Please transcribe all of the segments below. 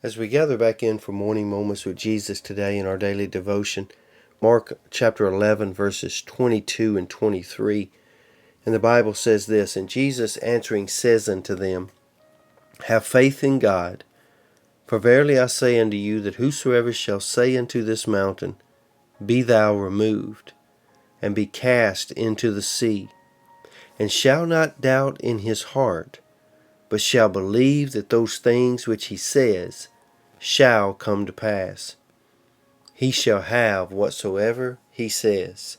As we gather back in for morning moments with Jesus today in our daily devotion, Mark chapter 11 verses 22 and 23, and the Bible says this, "And Jesus answering says unto them, Have faith in God, for verily I say unto you that whosoever shall say unto this mountain, Be thou removed, and be cast into the sea, and shall not doubt in his heart, but shall believe that those things which he says shall come to pass, he shall have whatsoever he says."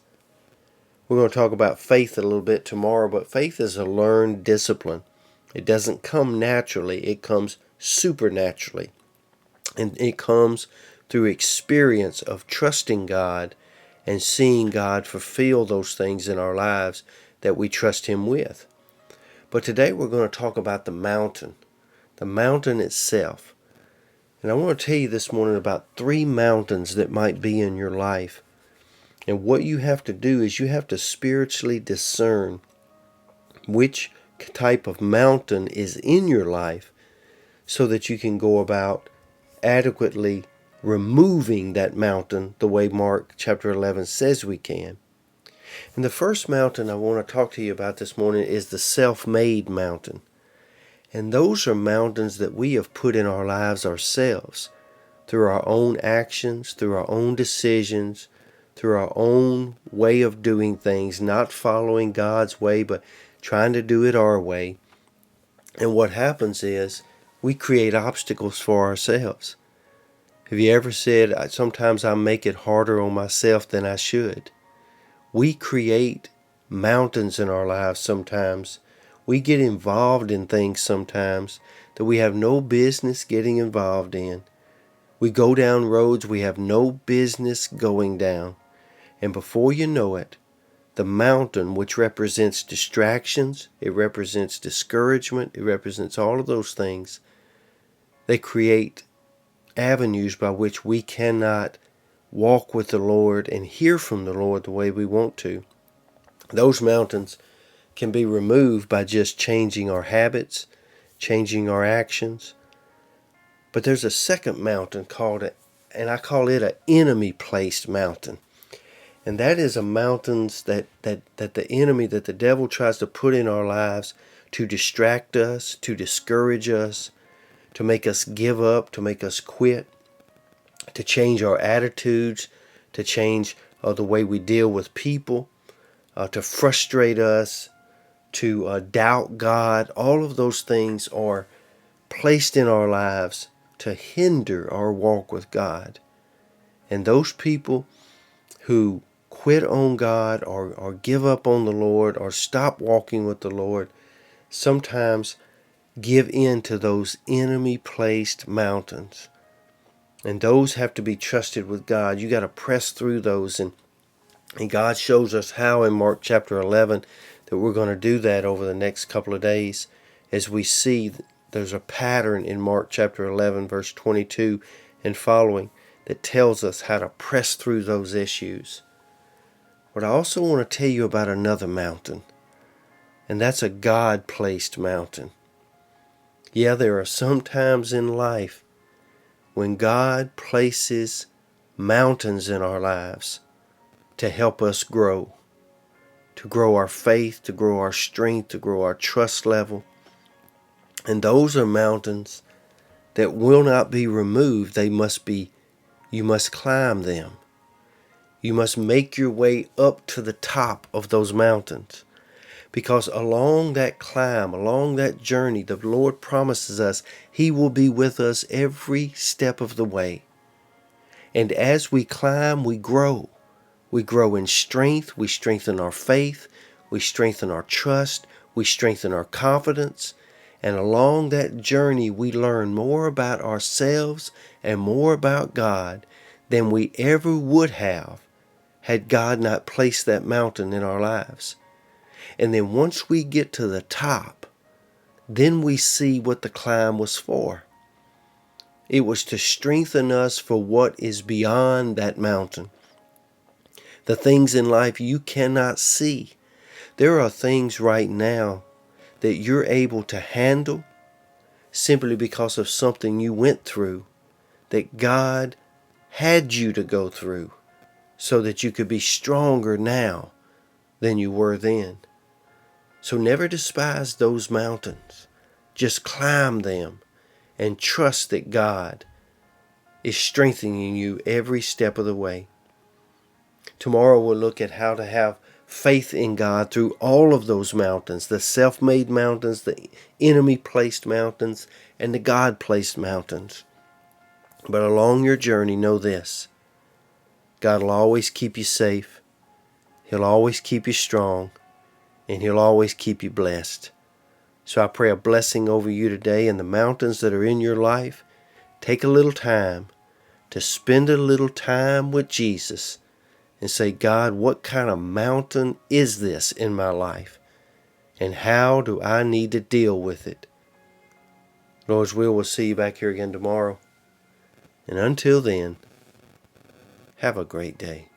We're going to talk about faith a little bit tomorrow, but faith is a learned discipline. It doesn't come naturally, it comes supernaturally. And it comes through experience of trusting God and seeing God fulfill those things in our lives that we trust Him with. But today we're going to talk about the mountain itself. And I want to tell you this morning about 3 mountains that might be in your life. And what you have to do is you have to spiritually discern which type of mountain is in your life so that you can go about adequately removing that mountain the way Mark chapter 11 says we can. And the first mountain I want to talk to you about this morning is the self-made mountain. And those are mountains that we have put in our lives ourselves through our own actions, through our own decisions, through our own way of doing things, not following God's way, but trying to do it our way. And what happens is we create obstacles for ourselves. Have you ever said, sometimes I make it harder on myself than I should? We create mountains in our lives sometimes. We get involved in things sometimes that we have no business getting involved in. We go down roads we have no business going down. And before you know it, the mountain, which represents distractions, it represents discouragement, it represents all of those things, they create avenues by which we cannot walk with the Lord and hear from the Lord the way we want to. Those mountains can be removed by just changing our habits, changing our actions. But there's a second mountain and I call it an enemy-placed mountain. And that is a mountain that the enemy, that the devil tries to put in our lives to distract us, to discourage us, to make us give up, to make us quit, to change our attitudes, to change the way we deal with people, to frustrate us, to doubt God. All of those things are placed in our lives to hinder our walk with God. And those people who quit on God or give up on the Lord or stop walking with the Lord sometimes give in to those enemy-placed mountains. And those have to be trusted with God. You got to press through those. And God shows us how in Mark chapter 11 that we're going to do that over the next couple of days, as we see there's a pattern in Mark chapter 11 verse 22 and following that tells us how to press through those issues. But I also want to tell you about another mountain, and that's a God-placed mountain. Yeah, there are some times in life when God places mountains in our lives to help us grow, to grow our faith, to grow our strength, to grow our trust level. And those are mountains that will not be removed. You must climb them. You must make your way up to the top of those mountains. Because along that climb, along that journey, the Lord promises us He will be with us every step of the way. And as we climb, we grow. We grow in strength. We strengthen our faith. We strengthen our trust. We strengthen our confidence. And along that journey, we learn more about ourselves and more about God than we ever would have had God not placed that mountain in our lives. And then once we get to the top, then we see what the climb was for. It was to strengthen us for what is beyond that mountain. The things in life you cannot see. There are things right now that you're able to handle simply because of something you went through that God had you to go through so that you could be stronger now than you were then. So never despise those mountains. Just climb them and trust that God is strengthening you every step of the way. Tomorrow we'll look at how to have faith in God through all of those mountains, the self-made mountains, the enemy-placed mountains, and the God-placed mountains. But along your journey, know this: God will always keep you safe. He'll always keep you strong, and He'll always keep you blessed. So I pray a blessing over you today and the mountains that are in your life. Take a little time to spend a little time with Jesus and say, God, what kind of mountain is this in my life? And how do I need to deal with it? Lord's will, we'll see you back here again tomorrow. And until then, have a great day.